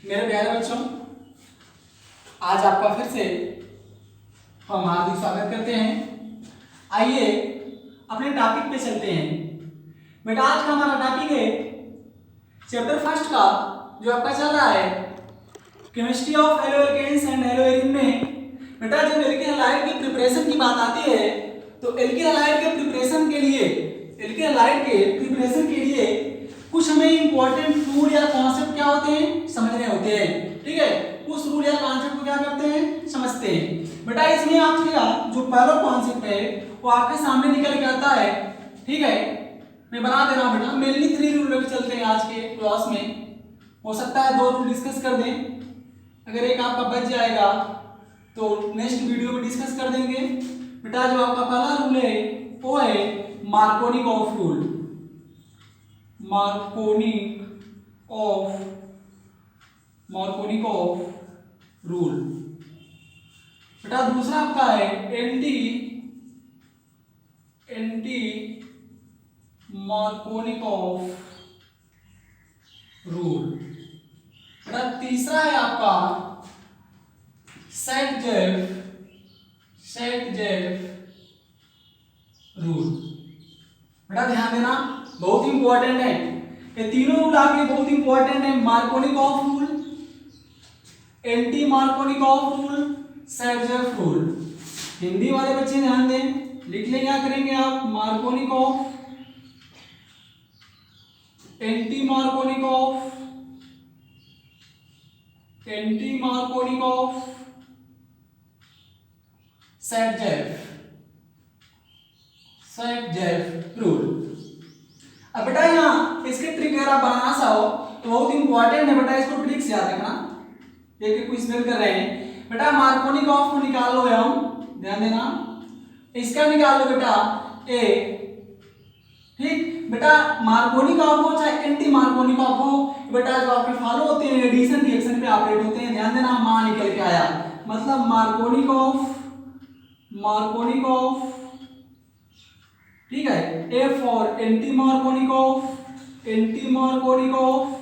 मेरे प्यारे बच्चों, आज आपका फिर से हम हार्दिक स्वागत करते हैं। आइए अपने टॉपिक पे चलते हैं। बेटा आज का हमारा टॉपिक है चैप्टर फर्स्ट का, जो आपका चल रहा है chemistry of alkanes and alkene में। बेटा जब एल्केन हैलाइड की प्रिपरेशन की बात आती है तो एल्केन हैलाइड के प्रिपरेशन के लिए कुछ हमें इंपॉर्टेंट रूल या कॉन्सेप्ट क्या होते हैं, समझने होते हैं। ठीक है, उस रूल या कॉन्सेप्ट को क्या करते हैं, समझते हैं। बेटा इसमें आपका जो पहला कॉन्सेप्ट है वो आपके सामने निकल के आता है। ठीक है, मैं बना दे रहा हूं बेटा। मेनली 3 रूल लेके चलते हैं आज के क्लास में। हो सकता है 2 रूल डिस्कस कर दें, अगर एक आपका बच जाएगा तो नेक्स्ट वीडियो में डिस्कस कर देंगे। बेटा जो आपका पहला रूल है वो है Markovnikov of rule. Markovnikov of rule. बेटा दूसरा आपका है एंटी मार्कोनिक ऑफ रूल। बेटा तीसरा है आपका सेट जेफ रूल। बेटा ध्यान देना, बहुत इंपॉर्टेंट है ये तीनों रूल आपके, बहुत इंपॉर्टेंट है। मार्कोनिक of rule, anti Markovnikov of rule, set Jeff rule. Hindi वाले बच्चे ध्यान दें, लिख लें क्या करेंगे आप, मार्कोनिक of, anti Markovnikov of, set Jeff rule. अब बेटा यहाँ इसके ट्रिक अगर आप बनाना चाहो तो बहुत इंपॉर्टेंट है बेटा, इसको ट्रिक से याद रखना। एक क्विज मेल कर रहे हैं बेटा, मार्कोनिक ऑफ को निकाल लो हम, ध्यान देना, इसका निकाल लो बेटा ए। ठीक बेटा, मार्कोनिक ऑफ हो चाहे एंटी मार्कोनिक ऑफ हो, बेटा जो आपके फॉलो होते हैं एडिशन रिएक्शन पे ऑपरेट होते हैं। ध्यान देना, मान निकल के आया, मतलब मार्कोनिक ऑफ, ठीक है, A for anti Markovnikov of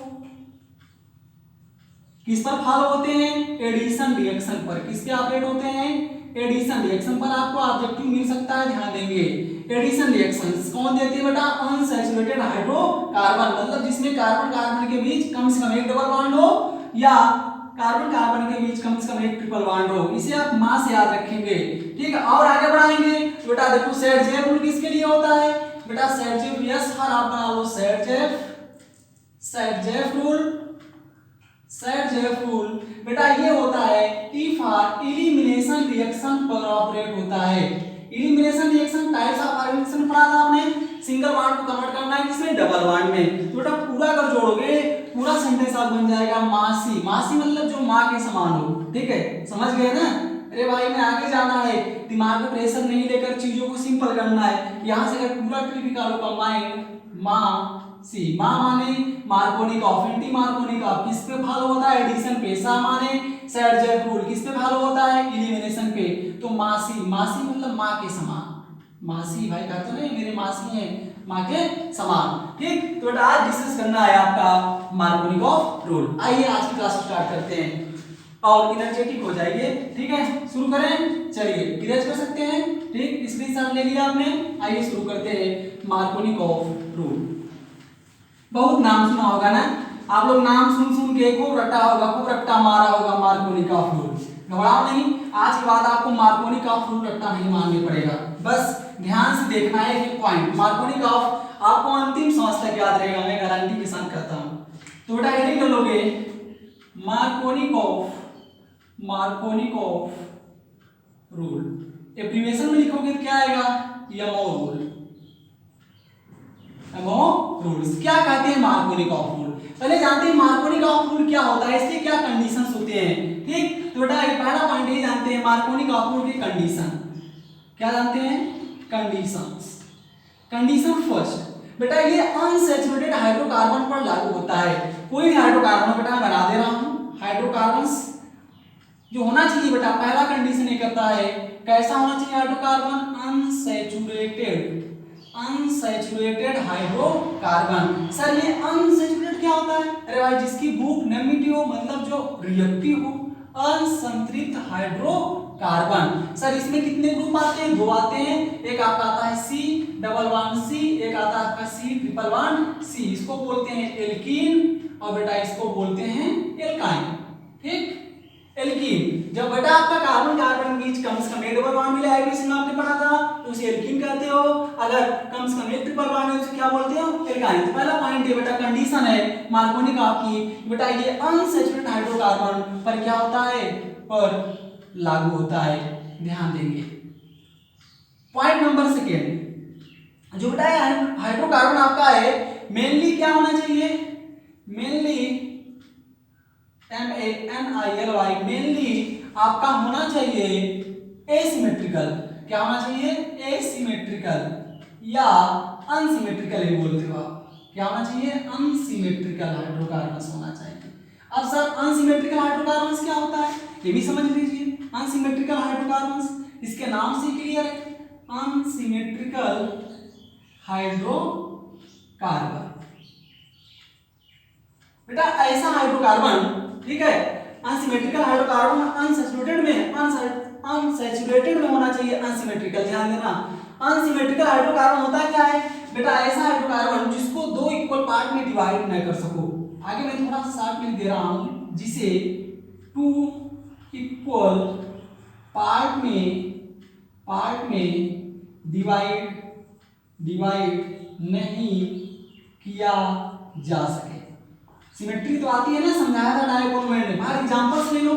किस पर फॉलो होते हैं, एडिशन रिएक्शन पर। किसके ऑपरेट होते हैं, एडिशन रिएक्शन पर। आपको ऑब्जेक्टिव मिल सकता है, ध्यान देंगे। एडिशन रिएक्शंस कौन देती है बेटा, अनसैचुरेटेड हाइड्रोकार्बन, मतलब जिसमें कार्बन कार्बन के बीच कम से कम एक डबल बॉन्ड हो या कार्बन कार्बन के बीच कम से कम एक ट्रिपल बॉन्ड हो। इसे आप मां से याद रखेंगे। ठीक है, और आगे बढ़ाएंगे बेटा। देखो सेट जेफ रूल किसके लिए होता है बेटा, सेट जेफ, यस हर आप बना लो सेट जेफ रूल। बेटा ये होता है ई फॉर एलिमिनेशन रिएक्शन पर ऑपरेट होता है। Elimination reaction types of organization पढ़ा था आपने, सिंगल बॉन्ड को कन्वर्ट करना है किसमें, डबल बॉन्ड में। तो बेटा पूरा अगर जोड़ोगे पूरा सेंटेंस आप बन जाएगा मासी। मासी मतलब जो मां के समान हो। ठीक है, समझ गए ना। अरे भाई मैं आगे जाना है, दिमाग में प्रेशर नहीं लेकर चीजों को सिंपल करना है। यहां से अगर पूरा ट्रिक निकालो कंबाइन मासी, मां माने मार्कोनिक ऑफ, एंटी मार्कोनिक ऑफ किस पे फॉलो होता है, एडिशन पे। सा माने सेट जेफ रूल किस पे फॉलो होता है, एलिमिनेशन पे। तो मासी मतलब मां के समान। मासी भाई कहते नहीं मेरे मासी हैं, मां के समान। ठीक, तो बेटा आज डिस्कस करना है आपका मार्कोनिक ऑफ रूल। आइए आज की क्लास स्टार्ट करते हैं और एनर्जेटिक हो जाइए। ठीक है, शुरू करें, चलिए इरेज कर सकते हैं। ठीक, स्क्रीनशॉट ले लिया आपने, आइए शुरू करते हैं मार्कोनिक ऑफ रूल। बहुत नाम सुना होगा ना आप लोग, नाम सुन के खूब रट्टा मारा होगा मार्कोनिक ऑफ रूल। घबराओ नहीं, आज के बाद आपको मार्कोनिक ऑफ रूल रट्टा नहीं मारने पड़ेगा, बस ध्यान से देखना है एक पॉइंट। मार्कोनिक ऑफ आपको अंतिम सांस तक याद रहेगा, मैं गारंटी के साथ कहता हूं। तो बेटा हेडिंग कर लोगे मार्कोनिक ऑफ रूल, एब्रिविएशन में लिखोगे तो क्या आएगा, एमओ रूल्स। क्या कहते हैं मार्कोनिक ऑफ रूल, पहले जानते हैं मार्कोनिक ऑफ रूल क्या होता है, इसके क्या कंडीशंस होते हैं। ठीक, तो बेटा पहला पॉइंट ये जानते हैं मार्कोनिक ऑफ रूल की कंडीशन। क्या जानते हैं, कंडीशन फर्स्ट बेटा ये अनसैचुरेटेड हाइड्रोकार्बन पर लागू होता है। कोई भी हाइड्रोकार्बन बेटा बना दे रहा हूं, हाइड्रोकार्बन्स जो होना चाहिए बेटा, पहला कंडीशन ये करता है कैसा होना चाहिए हाइड्रोकार्बन, अनसैचुरेटेड हाइड्रोकार्बन। सर ये अनसैचुरेटेड क्या होता है, अरे भाई जिसकी बुक नेगेटिव हो, मतलब जो रिएक्टिव असंतृप्त हाइड्रोकार्बन। सर इसमें कितने ग्रुप आते हैं? 2 आते हैं। एक आपका आता है C डबल बॉन्ड C, एक आता है आपका C ट्रिपल बॉन्ड C। इसको बोलते हैं एल्कीन और बेटा इसको बोलते हैं एल्काइन। ठीक, एल्कीन जब बेटा आपका कार्बन कार्बन बीच कम से कम एक डबल बॉन्ड मिला है, इसमें आपने पढ़ा था, तो उसे एल्कीन कहते हो। अगर कम से कम एक ट्रिपल बॉन्ड है उसे क्या बोलते हो? एल्काइन। तो पहला पॉइंट ये बेटा कंडीशन है मार्कोनी का आपकी, बेटा ये अनसैचुरेटेड हाइड्रोकार्बन पर क्या होता है? पर लागू होता है, ध्यान देंगे। पॉइंट नंबर सेकेंड, जो बेटा हाइड्रोकार्बन आपका है मेनली क्या होना चाहिए? मेनली MANILY मेनली आपका होना चाहिए एसिमेट्रिकल। क्या होना चाहिए? एसिमेट्रिकल या अनसिमेट्रिकल ही बोलते हो आप। क्या होना चाहिए? अनसिमेट्रिकल हाइड्रोकार्बन्स होना चाहिए। अब सर अनसिमेट्रिकल हाइड्रोकार्बन्स क्या होता है ये भी समझ लीजिए। अनसिमेट्रिकल हाइड्रोकार्बन्स इसके नाम से क्लियर है, अनसिमेट्रिकल हाइड्रोकार्बन। बेटा ऐसा हाइड्रोकार्बन, ठीक है, अनसिमेट्रिकल हाइड्रोकार्बन अनसैचुरेटेड में होना चाहिए अनसिमेट्रिकल। ध्यान देना, अनसिमेट्रिकल हाइड्रोकार्बन होता क्या है? बेटा ऐसा हाइड्रोकार्बन जिसको 2 इक्वल पार्ट में डिवाइड न कर सको। आगे मैं थोड़ा सा शार्ट में दे रहा हूं, जिसे 2 इक्वल पार्ट में डिवाइड नहीं किया जा सके। सिमेट्री तो आती है ना, समझाया था डायगोनल में। फॉर एग्जांपल्स ले लो,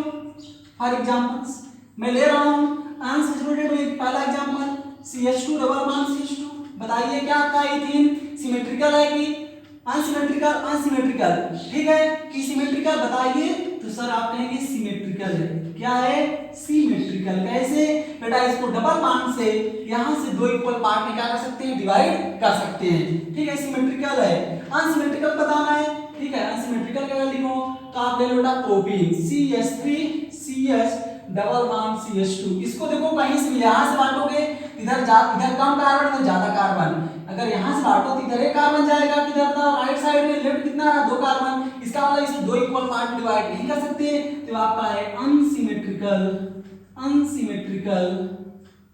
फॉर एग्जांपल्स मैं ले रहा हूं अनसैचुरेटेड में पहला example CH2 double bond CH2। बताइए क्या आपका इथीन सिमेट्रिकल है कि अनसिमेट्रिकल? अनसिमेट्रिकल, ठीक है कि सिमेट्रिकल? बताइए। तो सर आप कहेंगे सिमेट्रिकल है। क्या है? सिमेट्रिकल। कैसे? बेटा इसको डबल बॉन्ड से यहां से 2 इक्वल पार्ट में क्या कर सकते हैं? डिवाइड कर सकते हैं। ठीक है, सिमेट्रिकल है। अनसिमेट्रिकल बताना है, ठीक है। अनसिमेट्रिकल का लिखो तो आप ले लो बेटा propene CH3CH double bond CH2। इसको देखो कहीं से यहां से बांटोगे इधर कम कार्बन इधर ज्यादा कार्बन। अगर यहां से बांटो तो इधर एक कार्बन जाएगा, किधर था? राइट साइड में। लेफ्ट कितना रहा? 2 कार्बन। इसका मतलब इसे 2 इक्वल पार्ट डिवाइड नहीं कर सकते, तो आपका है अनसिमेट्रिकल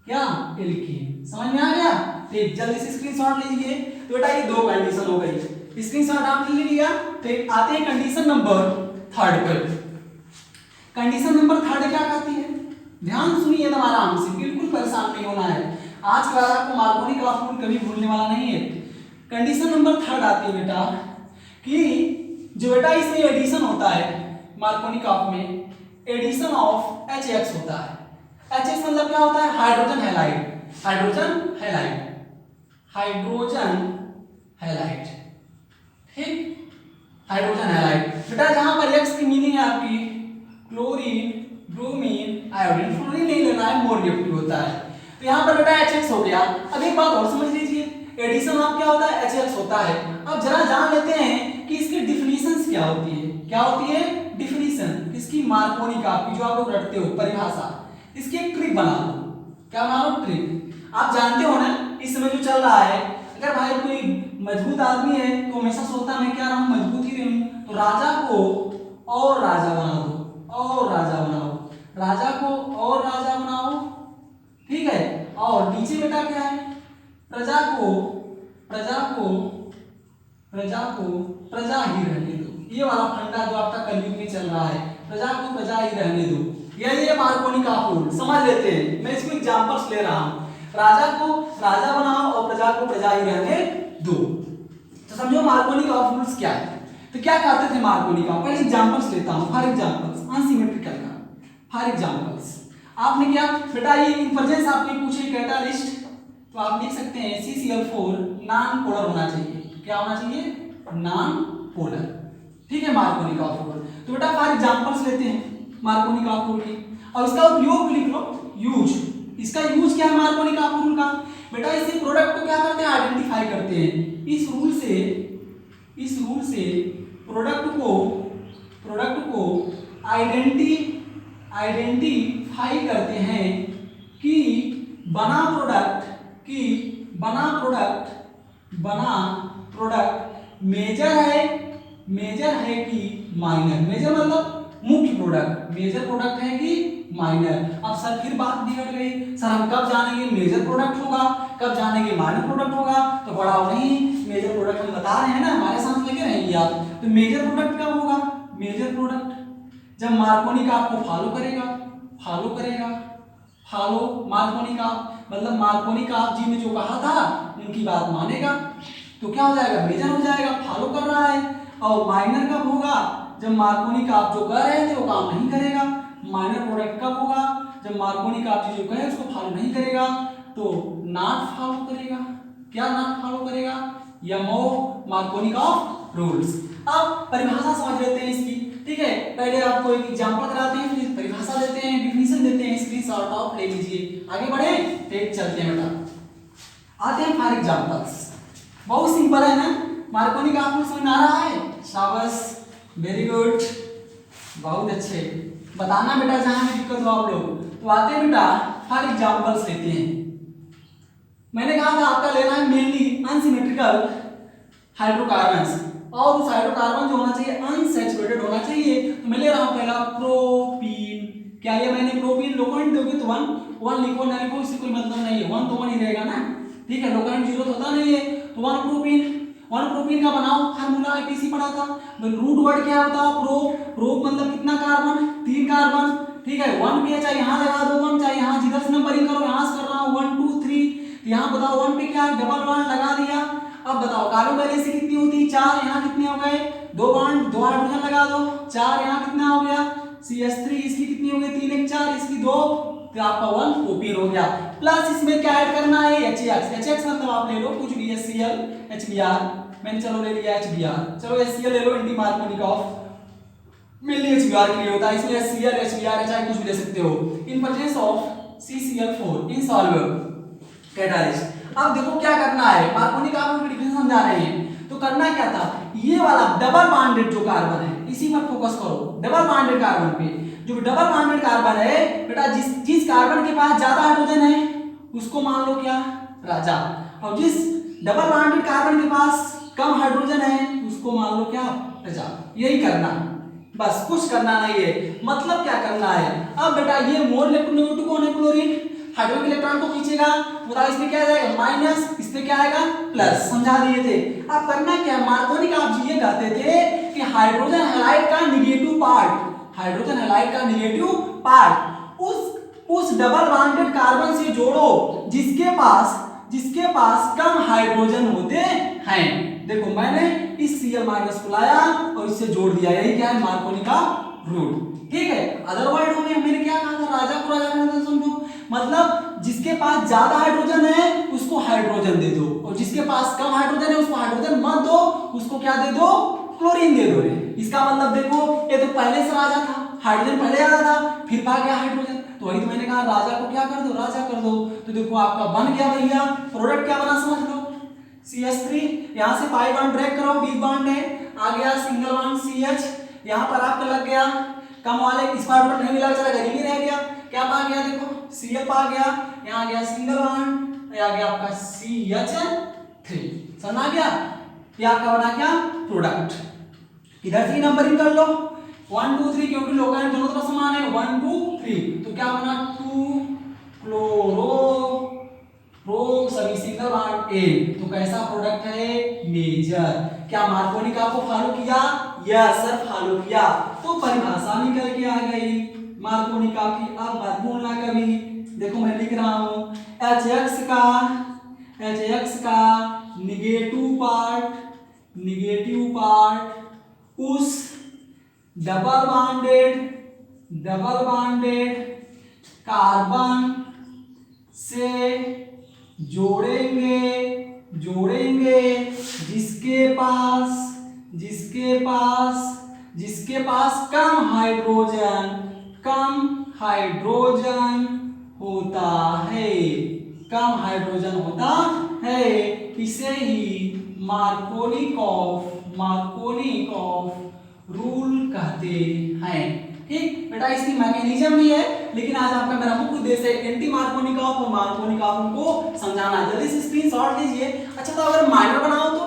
क्या? एल्कीन। समझ में आ गया? ठीक, जल्दी से स्क्रीनशॉट लीजिए। तो बेटा ये 2 कंडीशन हो गई, स्क्रीनशॉट आप ले लिया। तो आते हैं कंडीशन नंबर 3 पर। कंडीशन नंबर 3 क्या कहती है? ध्यान सुनिए एकदम आराम से, बिल्कुल परेशान नहीं होना है। आज के बाद आपको मार्कोनी का फॉर्मूला कभी भूलने वाला नहीं है। कंडीशन नंबर 3 आती है बेटा कि जो बेटा इसमें एडिशन होता है मार्कोनी कॉफ में, एडिशन ऑफ HX होता है। HX मतलब क्या होता है? Hydrogen halide. ठीक, हाइड्रोजन हैलाइड। बेटा जहां पर X की मीनिंग है आपकी क्लोरीन, ब्रोमीन, आयोडीन। फ्लोरीन नहीं लेना है, मोर रिएक्टिव होता है। तो यहाँ पर बेटा HX हो गया। अब एक बात और समझ लीजिए, एडिशन ऑफ क्या होता है? HX होता है। अब जरा जान लेते हैं कि इसकी डिफिनीशंस क्या होती है। क्या होती है? डिफिनीशन इसकी मार्कोनी का आपकी जो आप लोग रटते हो परिभाषा, इसकी एक ट्रिक बना लो। क्या बना लो? ट्रिक। आप जानते हो ना इस समय जो चल रहा है, अगर भाई कोई मजबूत आदमी है तो हमेशा सोचता है मैं क्या रहूं? मजबूत ही रहूं। तो राजा को और राजा बना दो, और राजा बनाओ, राजा को और राजा बनाओ, ठीक है। और नीचे बेटा क्या है? प्रजा को प्रजा ही रहने दो। ये वाला फंडा जो आपका कलयुग में चल रहा है, प्रजा को प्रजा ही रहने दो। ये मार्कोनी का फूल समझ लेते हैं। मैं इसको एग्जांपल्स ले रहा हूं। राजा को राजा बनाओ और प्रजा को प्रजा ही रहने दो। तो समझो मार्कोनी का फूल्स क्या है। तो क्या कहते थे मार्कोनी का? पहले एग्जांपल्स लेता हूं। फॉर एग्जांपल्स अनसिमेट्रिकल का, फॉर एग्जांपल्स आपने क्या बेटा ये इन्फर्जेंस आपने पूछे कैटालिस्ट, तो आप लिख सकते हैं CCl4 नॉन पोलर होना चाहिए। क्या होना चाहिए? Non polar. ठीक है, मार्कोनी का फूल। तो बेटा फॉर एग्जांपल्स लेते हैं मार्कोनी का फूल की, और इसका उपयोग लिख लो, यूज। इसका यूज क्या है मार्कोनी का फूल का? बेटा इसी प्रोडक्ट को क्या करते हैं? आइडेंटिफाई करते हैं। इस रूल से प्रोडक्ट को आइडेंटिफाई करते हैं कि बना प्रोडक्ट मेजर है कि माइनर। मेजर मतलब मुख्य प्रोडक्ट, मेजर प्रोडक्ट है कि माइनर। अब सर फिर बात बिगड़ गई, सर हम कब जानेंगे मेजर प्रोडक्ट होगा, कब जानेंगे माइनर प्रोडक्ट होगा? तो बड़ा नहीं, मेजर प्रोडक्ट हम बता रहे हैं ना, हमारे साथ लेके रहेंगे आप। तो मेजर प्रोडक्ट कब होगा? मेजर प्रोडक्ट जब मार्कोनी का आपको फॉलो करेगा, फॉलो करेगा, फॉलो मार्कोनी का, मतलब मार्कोनी का आप जी ने जो कहा था उनकी बात मानेगा, तो क्या हो जाएगा? मेजर हो जाएगा, फॉलो कर रहा है। और माइनर कब होगा? जब मार्कोनी का आप जो कह रहे थे वो काम नहीं करेगा। माइनर प्रोडक्ट कब होगा? जब मार्कोनी का आप जो कहे उसको फॉलो नहीं करेगा, तो नॉट फॉलो करेगा। क्या नॉट फॉलो करेगा? यमो मार्कोनी का रूल्स। अब परिभाषा समझ लेते हैं इसकी, ठीक है? पहले आपको एक एग्जांपल कराते हैं, फिर परिभाषा देते हैं, डिफिनीशन देते हैं, स्क्रीनशॉट ऑफ ले लीजिए। आगे बढ़े, फिर चलते हैं बेटा। आते हैं फॉर एग्जांपल्स। बहुत सिंपल है ना, मार्कोनी का आपको समझ में आ रहा है? शाबाश, वेरी गुड, बहुत अच्छे। बताना बेटा जहां भी दिक्कत हो आप लोग। तो आते हैं बेटा फॉर एग्जांपल्स लेते हैं। मैंने कहा था आपका लेना है मेनली अनसिमेट्रिकल हाइड्रोकार्बन्स, और उस हाइड्रोकार्बन जो होना चाहिए अनसैचुरेटेड होना चाहिए। तो मैं ले रहा हूं पहला प्रोपीन। क्या लिया मैंने? प्रोपीन। लोकेंट दोगे तो वन लिखो, ना लिखो इससे कोई मतलब नहीं है, वन तो वन ही रहेगा ना, ठीक है? लोकेंट जीरो तो होता नहीं है, तो वन प्रोपीन का बनाओ फार्मूला आईपीसी पढ़ा था। रूट वर्ड क्या होता है? प्रो मतलब कितना कार्बन? 3 कार्बन, ठीक है? 1 पे चाहे यहाँ लगा दो 1, चाहे यहाँ जिधर से नंबरिंग करो, यहाँ से कर रहा हूँ 1 2 3, यहाँ बताओ 1 पे क्या है? डबल बॉन्ड लगा दिया। अब बताओ कार्बन वैलेंसी कितनी होती है? 4, यहाँ कितने हो गए? 2 बॉन्ड, 2 हाइड्रोजन लगा दो, 4 यहाँ कितना हो गया? CH3, इसकी कितनी हो गई? 3 1 4, इसकी 2, तो आपका 1 प्रोपीन हो गया। प्लस इसमें क्या ऐड करना है? HX मतलब आप ले लो कुछ भी, HCl HBr, मैंने चलो ले लिया HBr, चलो HCl ले लो, anti Markovnikov of mainly HBr के लिए होता है, इसलिए HCl HBr चाहे कुछ भी ले सकते हो। In presence of CCl4 insoluble catalyst. अब देखो क्या करना है, मार्कोनिक आप डिफिनेशन समझा रहे हैं, तो करना क्या था? ये वाला डबल बॉन्डेड जो कार्बन है इसी पर फोकस करो, डबल बॉन्डेड कार्बन पे। जो डबल बॉन्डेड कार्बन है बेटा, जिस कार्बन के पास ज्यादा हाइड्रोजन है उसको मान लो क्या? राजा। और जिस डबल बॉन्डेड कार्बन के पास कम हाइड्रोजन है उसको मान लो क्या? प्रजा। यही करना, बस कुछ करना नहीं है। मतलब क्या करना है? अब बेटा ये मोल इलेक्ट्रोनेगेटिव कौन है? क्लोरीन। हाइड्रोजन इलेक्ट्रॉन को खींचेगा, पूरा इसमें क्या जाएगा? माइनस, इसमें क्या आएगा? प्लस। समझा दिए थे। अब करना क्या? मार्कोनिक आप ये कहते थे कि हाइड्रोजन हैलाइड का नेगेटिव पार्ट, हाइड्रोजन हैलाइड का नेगेटिव पार्ट उस डबल बॉन्डेड कार्बन से जोड़ो जिसके पास कम हाइड्रोजन होते हैं। देखो मैंने इस Cl- को लाया और इससे जोड़ दिया, यही क्या है? मार्कोनी का रूल, ठीक है? अदरवाइज में मैंने क्या कहा था? राजा को राजा कहते हैं, समझो। मतलब जिसके पास ज्यादा हाइड्रोजन है उसको हाइड्रोजन दे दो, और जिसके पास कम हाइड्रोजन है उसको हाइड्रोजन मत दो, उसको क्या दे दो? क्लोरीन दे दो। इसका मतलब देखो, ये तो पहले से राजा था, हाइड्रोजन पहले आ रहा था, फिर पा गया हाइड्रोजन, तो वही तो मैंने कहा राजा को क्या कर दो? राजा कर दो। तो देखो आपका बन गया भैया, प्रोडक्ट क्या बना समझ लो, CH3, यहाँ से पाई बॉन्ड ड्रैग करो, बी बॉन्ड है, आ गया सिंगल बॉन्ड CH, यहाँ पर आपका लग गया कम वाले, इस पार्ट नहीं मिला, चला गरीबी रह गया, क्या पा गया? देखो Cl पा गया, यहाँ आ गया सिंगल बॉन्ड, आ गया आपका CH3, समझ आ गया? ये आपका बना क्या? प्रोडक्ट। इधर 3 नंबरिंग कर लो, 1 2 3, क्योंकि लोकेंट दोनों तरफ समान है, 1 2 3, तो क्या बना? 2 क्लोरो प्रो, सभी सिंगल बॉन्ड ए, तो कैसा प्रोडक्ट है? मेजर। क्या मार्कोनी का आपको फॉलो किया? यस सर फॉलो किया, तो परिभाषा निकल के आ गई मार्कोनी का की। अब मत भूलना कभी, देखो मैं लिख रहा हूं HX का निगेटिव पार्ट उस डबल बॉन्डेड कार्बन से जोड़ेंगे जिसके पास कम हाइड्रोजन होता है, इसे ही मार्कोनिक ऑफ रूल कहते हैं। ठीक बेटा, इसकी मैकेनिज्म भी है, लेकिन आज आपका मेरा मुख्य उद्देश्य है एंटी मार्कोनिक ऑफ और मार्कोनिक ऑफ को समझाना। जल्दी से स्क्रीनशॉट लीजिए। अच्छा, तो अगर माइनर बनाओ तो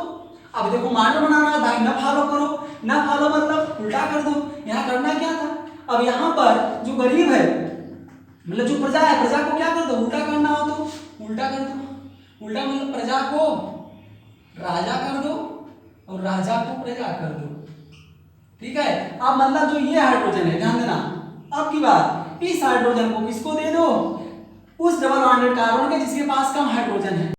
अब देखो माइनर बनाना है भाई, ना फॉलो करो, ना फॉलो मतलब उल्टा कर दो। यहाँ करना क्या था? अब यहाँ पर जो गरीब है मतलब जो प्रजा है, प्रजा को क्या कर दो, उल्टा करना हो तो उल्टा कर दो। उल्टा मतलब प्रजा को राजा कर दो और राजा को प्रजा कर दो। ठीक है। अब मतलब जो ये हाइड्रोजन है, ध्यान देना, अब की बात, इस हाइड्रोजन को किसको दे दो, उस डबल बॉन्डेड कार्बन के जिसके पास कम हाइड्रोजन है।